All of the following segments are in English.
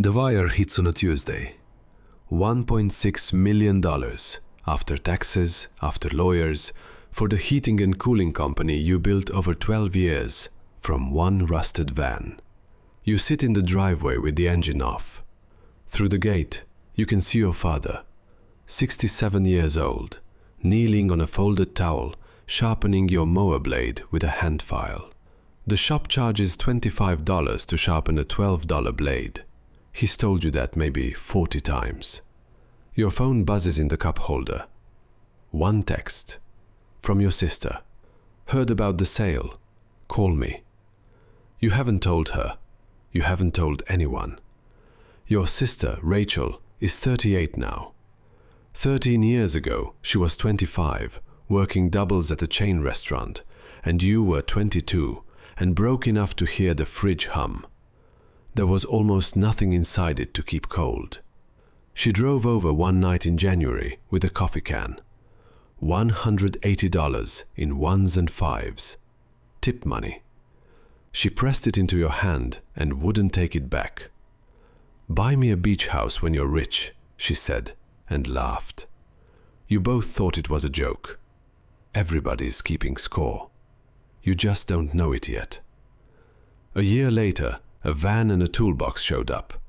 The wire hits on a Tuesday. $1.6 million after taxes, after lawyers, for the heating and cooling company you built over 12 years from one rusted van. You sit in the driveway with the engine off. Through the gate, you can see your father, 67 years old, kneeling on a folded towel, sharpening your mower blade with a hand file. The shop charges $25 to sharpen a $12 blade. He's told you that maybe 40 times. Your phone buzzes in the cup holder. One text. From your sister. Heard about the sale. Call me. You haven't told her. You haven't told anyone. Your sister, Rachel, is 38 now. 13 years ago, she was 25, working doubles at a chain restaurant, and you were 22 and broke enough to hear the fridge hum. There was almost nothing inside it to keep cold. She drove over one night in January with a coffee can. $180 in ones and fives. Tip money. She pressed it into your hand and wouldn't take it back. "Buy me a beach house when you're rich," she said, and laughed. You both thought it was a joke. Everybody's keeping score. You just don't know it yet. A year later, a van and a toolbox showed up.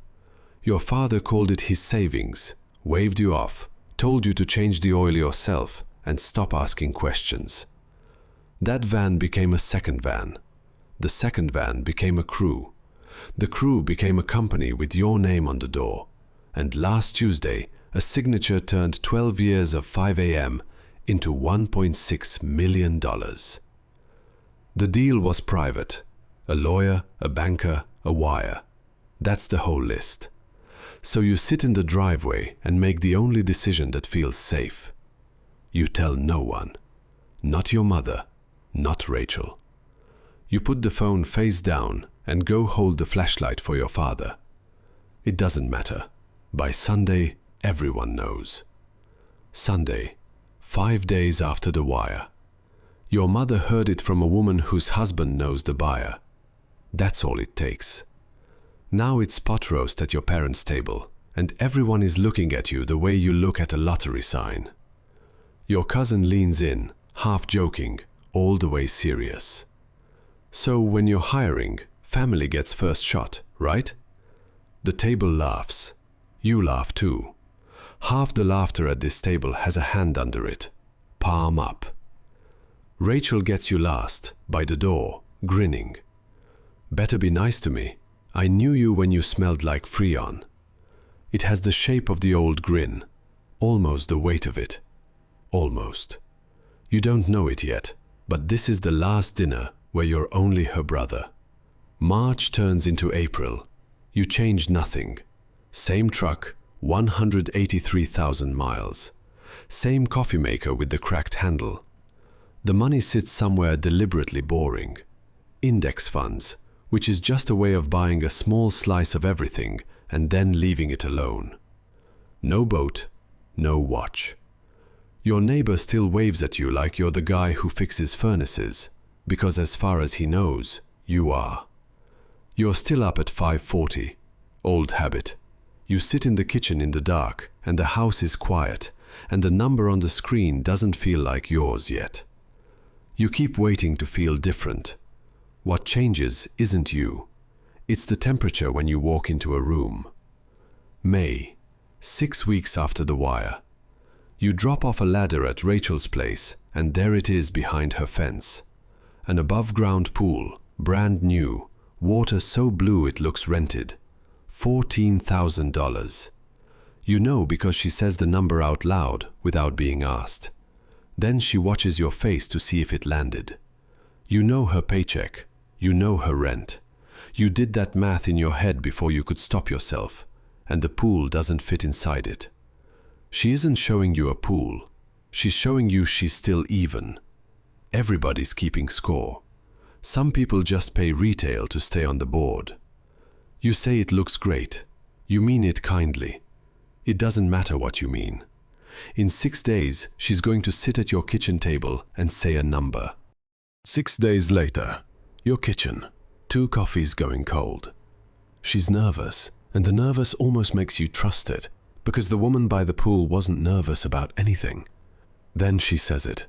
Your father called it his savings, waved you off, told you to change the oil yourself and stop asking questions. That van became a second van. The second van became a crew. The crew became a company with your name on the door. And last Tuesday, a signature turned 12 years of 5 a.m. into $1.6 million. The deal was private. A lawyer, a banker, a wire. That's the whole list. So you sit in the driveway and make the only decision that feels safe. You tell no one. Not your mother, not Rachel. You put the phone face down and go hold the flashlight for your father. It doesn't matter. By Sunday, everyone knows. Sunday, 5 days after the wire. Your mother heard it from a woman whose husband knows the buyer. That's all it takes. Now it's pot roast at your parents' table, and everyone is looking at you the way you look at a lottery sign. Your cousin leans in, half joking, all the way serious. So when you're hiring, family gets first shot, right? The table laughs. You laugh too. Half the laughter at this table has a hand under it. Palm up. Rachel gets you last, by the door, grinning. "Better be nice to me. I knew you when you smelled like Freon." It has the shape of the old grin, almost the weight of it. Almost. You don't know it yet, but this is the last dinner where you're only her brother. March turns into April. You change nothing. Same truck, 183,000 miles. Same coffee maker with the cracked handle. The money sits somewhere deliberately boring. Index funds, which is just a way of buying a small slice of everything and then leaving it alone. No boat, no watch. Your neighbor still waves at you like you're the guy who fixes furnaces, because as far as he knows, you are. You're still up at 5:40. Old habit. You sit in the kitchen in the dark, and the house is quiet, and the number on the screen doesn't feel like yours yet. You keep waiting to feel different. What changes isn't you. It's the temperature when you walk into a room. May, 6 weeks after the wire. You drop off a ladder at Rachel's place, and there it is behind her fence. An above-ground pool, brand new, water so blue it looks rented. $14,000. You know because she says the number out loud without being asked. Then she watches your face to see if it landed. You know her paycheck. You know her rent. You did that math in your head before you could stop yourself, and the pool doesn't fit inside it. She isn't showing you a pool. She's showing you she's still even. Everybody's keeping score. Some people just pay retail to stay on the board. You say it looks great. You mean it kindly. It doesn't matter what you mean. In 6 days, she's going to sit at your kitchen table and say a number. 6 days later, your kitchen, 2 coffees going cold. She's nervous And the nervous almost makes you trust it, because the woman by the pool wasn't nervous about anything. Then she says it.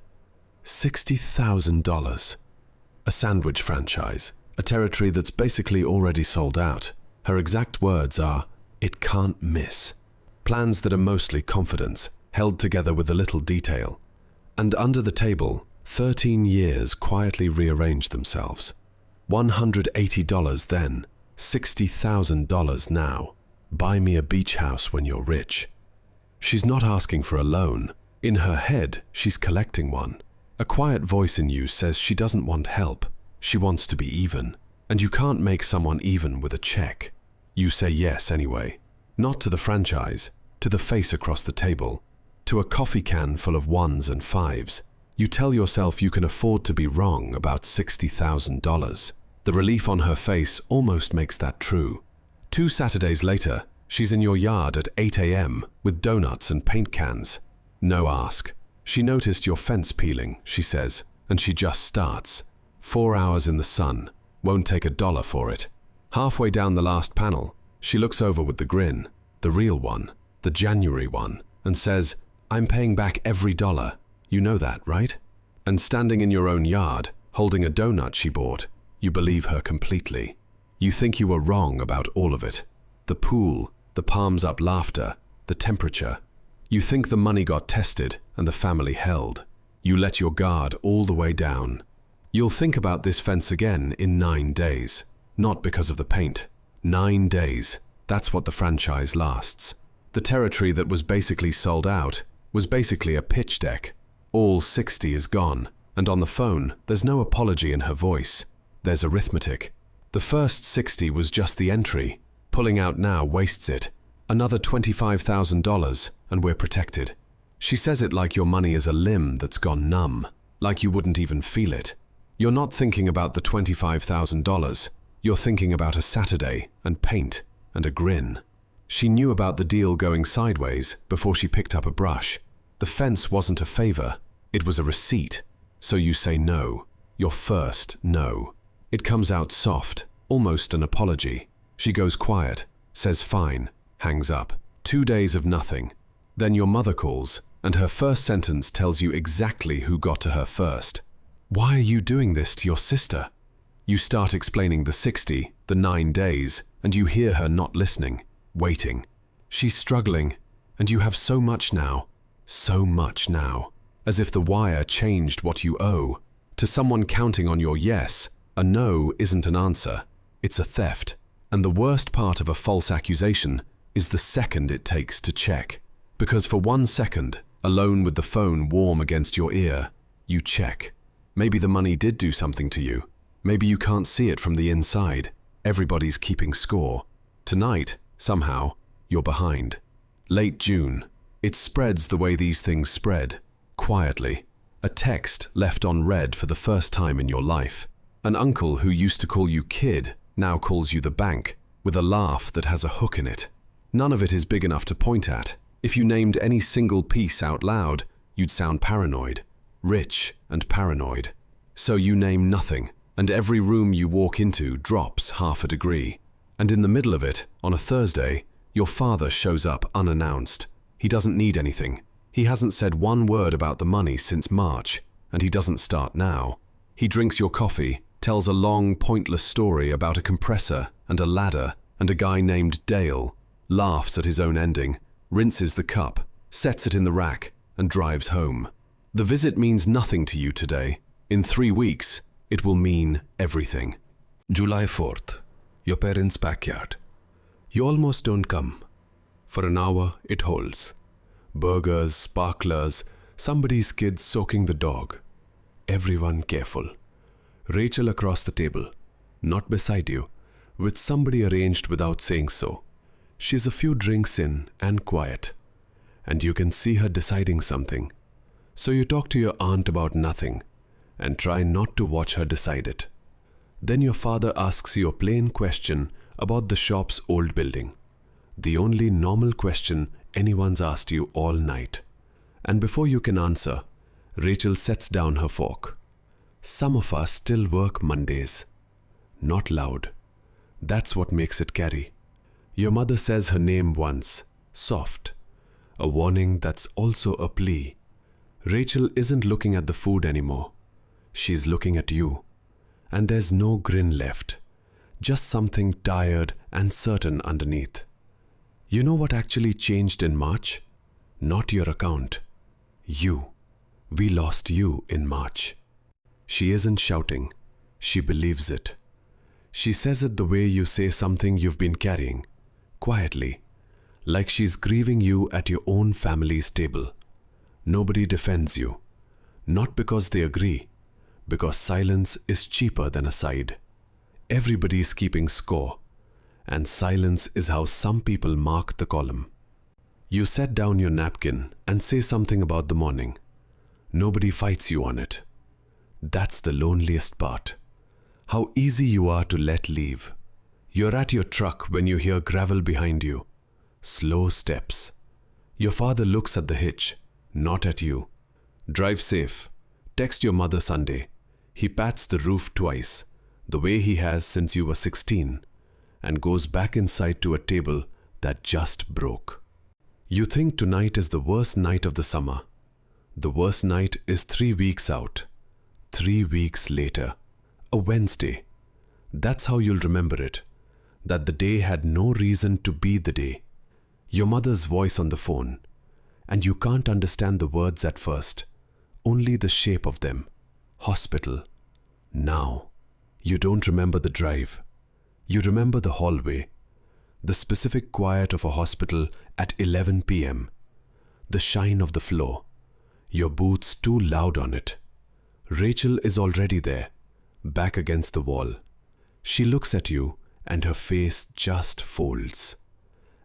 $60,000. A sandwich franchise, a territory that's basically already sold out. Her exact words are, "It can't miss." Plans that are mostly confidence, held together with a little detail. And under the table, 13 years quietly rearranged themselves. $180 then, $60,000 now. Buy me a beach house when you're rich. She's not asking for a loan. In her head, she's collecting one. A quiet voice in you says she doesn't want help. She wants to be even. And you can't make someone even with a check. You say yes anyway. Not to the franchise, to the face across the table. To a coffee can full of ones and fives. You tell yourself you can afford to be wrong about $60,000. The relief on her face almost makes that true. 2 Saturdays later, she's in your yard at 8 a.m. with donuts and paint cans. No ask. She noticed your fence peeling, she says, and she just starts. 4 hours in the sun. Won't take $1 for it. Halfway down the last panel, she looks over with the grin, the real one, the January one, and says, "I'm paying back every dollar. You know that, right?" And standing in your own yard, holding a donut she bought, you believe her completely. You think you were wrong about all of it. The pool, the palms up laughter, the temperature. You think the money got tested and the family held. You let your guard all the way down. You'll think about this fence again in 9 days. Not because of the paint. 9 days. That's what the franchise lasts. The territory that was basically sold out was basically a pitch deck. All 60 is gone, and on the phone, there's no apology in her voice. There's arithmetic. The first 60 was just the entry. Pulling out now wastes it. Another $25,000, and we're protected. She says it like your money is a limb that's gone numb, like you wouldn't even feel it. You're not thinking about the $25,000. You're thinking about a Saturday, and paint, and a grin. She knew about the deal going sideways before she picked up a brush. The fence wasn't a favor, it was a receipt. So you say no, your first no. It comes out soft, almost an apology. She goes quiet, says fine, hangs up. 2 days of nothing. Then your mother calls, and her first sentence tells you exactly who got to her first. "Why are you doing this to your sister?" You start explaining the 60, the 9 days, and you hear her not listening, waiting. She's struggling, and you have so much now, as if the wire changed what you owe. To someone counting on your yes, a no isn't an answer, it's a theft. And the worst part of a false accusation is the second it takes to check. Because for 1 second, alone with the phone warm against your ear, you check. Maybe the money did do something to you. Maybe you can't see it from the inside. Everybody's keeping score. Tonight, somehow, you're behind. Late June. It spreads the way these things spread. Quietly. A text left on read for the first time in your life. An uncle who used to call you kid now calls you the bank, with a laugh that has a hook in it. None of it is big enough to point at. If you named any single piece out loud, you'd sound paranoid. Rich and paranoid. So you name nothing, and every room you walk into drops half a degree. And in the middle of it, on a Thursday, your father shows up unannounced. He doesn't need anything. He hasn't said one word about the money since March, and he doesn't start now. He drinks your coffee, tells a long, pointless story about a compressor and a ladder and a guy named Dale, laughs at his own ending, rinses the cup, sets it in the rack, and drives home. The visit means nothing to you today. In 3 weeks, it will mean everything. July 4th, your parents' backyard. You almost don't come. For an hour, it holds. Burgers, sparklers, somebody's kids soaking the dog. Everyone careful. Rachel across the table, not beside you, with somebody arranged without saying so. She's a few drinks in and quiet, and you can see her deciding something. So you talk to your aunt about nothing and try not to watch her decide it. Then your father asks you a plain question about the shop's old building. The only normal question anyone's asked you all night. And before you can answer, Rachel sets down her fork. Some of us still work Mondays. Not loud. That's what makes it carry. Your mother says her name once, soft, a warning that's also a plea. Rachel isn't looking at the food anymore. She's looking at you. And there's no grin left, just something tired and certain underneath. You know what actually changed in March? Not your account. You. We lost you in March. She isn't shouting. She believes it. She says it the way you say something you've been carrying, quietly, like she's grieving you at your own family's table. Nobody defends you, not because they agree, because silence is cheaper than a side. Everybody's keeping score, and silence is how some people mark the column. You set down your napkin and say something about the morning. Nobody fights you on it. That's the loneliest part. How easy you are to let leave. You're at your truck when you hear gravel behind you. Slow steps. Your father looks at the hitch, not at you. Drive safe. Text your mother Sunday. He pats the roof twice, the way he has since you were 16, and goes back inside to a table that just broke. You think tonight is the worst night of the summer. The worst night is 3 weeks out. 3 weeks later. A Wednesday. That's how you'll remember it. That the day had no reason to be the day. Your mother's voice on the phone. And you can't understand the words at first. Only the shape of them. Hospital. Now. You don't remember the drive. You remember the hallway. The specific quiet of a hospital at 11 p.m. The shine of the floor. Your boots too loud on it. Rachel is already there, back against the wall. She looks at you and her face just folds.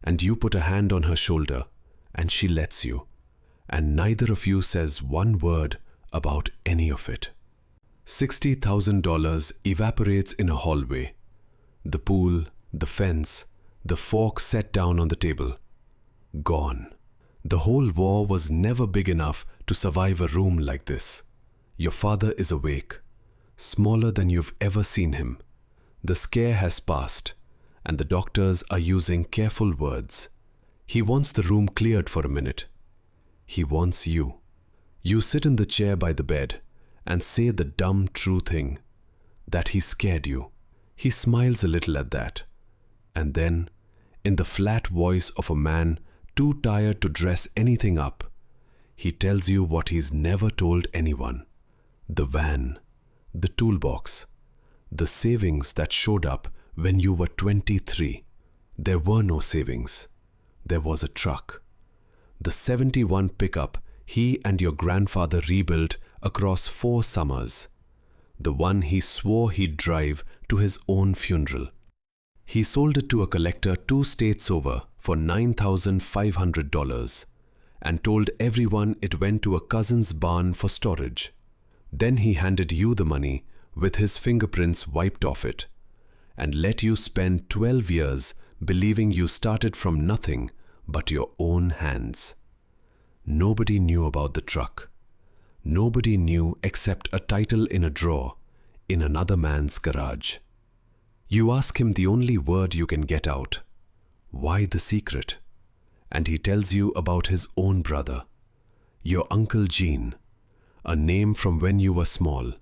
And you put a hand on her shoulder and she lets you. And neither of you says one word about any of it. $60,000 evaporates in a hallway. The pool, the fence, the fork set down on the table. Gone. The whole war was never big enough to survive a room like this. Your father is awake, smaller than you've ever seen him. The scare has passed, and the doctors are using careful words. He wants the room cleared for a minute. He wants you. You sit in the chair by the bed and say the dumb true thing, that he scared you. He smiles a little at that. And then, in the flat voice of a man too tired to dress anything up, he tells you what he's never told anyone. The van, the toolbox, the savings that showed up when you were 23. There were no savings. There was a truck. The 71 pickup he and your grandfather rebuilt across 4 summers. The one he swore he'd drive to his own funeral. He sold it to a collector 2 states over for $9,500 and told everyone it went to a cousin's barn for storage. Then he handed you the money with his fingerprints wiped off it and let you spend 12 years believing you started from nothing but your own hands. Nobody knew about the truck. Nobody knew except a title in a drawer in another man's garage. You ask him the only word you can get out. Why the secret? And he tells you about his own brother, your Uncle Gene, a name from when you were small,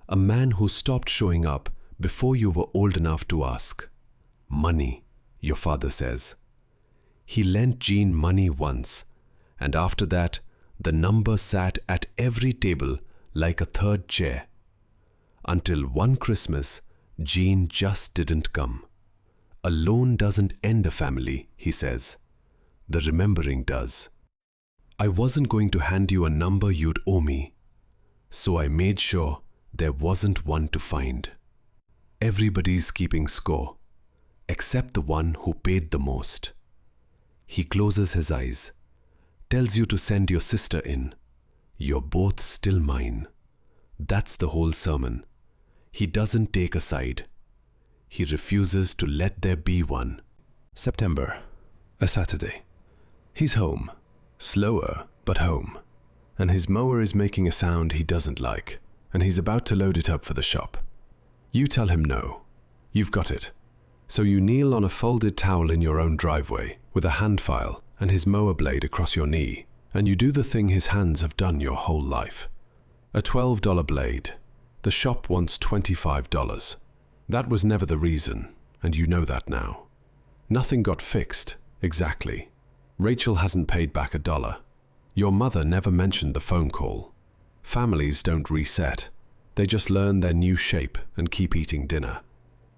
a man who stopped showing up before you were old enough to ask. Money, your father says. He lent Gene money once, and after that, the number sat at every table like a third chair. Until one Christmas, Gene just didn't come. A loan doesn't end a family, he says. The remembering does. I wasn't going to hand you a number you'd owe me, so I made sure there wasn't one to find. Everybody's keeping score, except the one who paid the most. He closes his eyes, tells you to send your sister in. You're both still mine. That's the whole sermon. He doesn't take a side. He refuses to let there be one. September, a Saturday. He's home, slower but home, and his mower is making a sound he doesn't like, and he's about to load it up for the shop. You tell him no. You've got it. So you kneel on a folded towel in your own driveway with a hand file and his mower blade across your knee, and you do the thing his hands have done your whole life. A $12 blade. The shop wants $25. That was never the reason, and you know that now. Nothing got fixed, exactly. Rachel hasn't paid back $1. Your mother never mentioned the phone call. Families don't reset. They just learn their new shape and keep eating dinner.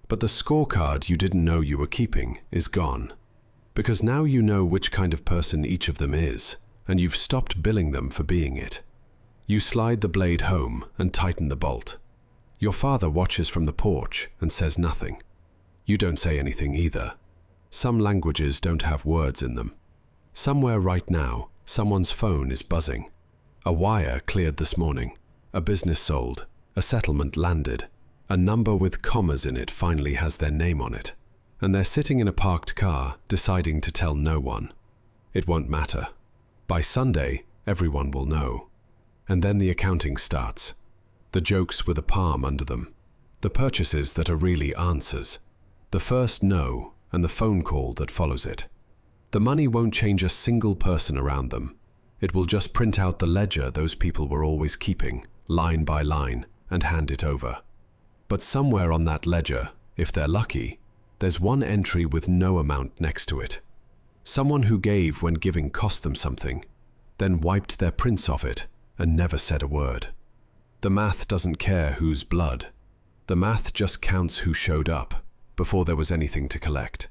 But the scorecard you didn't know you were keeping is gone. Because now you know which kind of person each of them is, and you've stopped billing them for being it. You slide the blade home and tighten the bolt. Your father watches from the porch and says nothing. You don't say anything either. Some languages don't have words in them. Somewhere right now, someone's phone is buzzing. A wire cleared this morning. A business sold. A settlement landed. A number with commas in it finally has their name on it. And they're sitting in a parked car, deciding to tell no one. It won't matter. By Sunday, everyone will know. And then the accounting starts. The jokes with a palm under them. The purchases that are really answers. The first no and the phone call that follows it. The money won't change a single person around them. It will just print out the ledger those people were always keeping, line by line, and hand it over. But somewhere on that ledger, if they're lucky, there's one entry with no amount next to it. Someone who gave when giving cost them something, then wiped their prints off it and never said a word. The math doesn't care whose blood. The math just counts who showed up before there was anything to collect.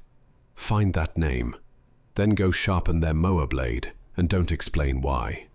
Find that name, then go sharpen their mower blade and don't explain why.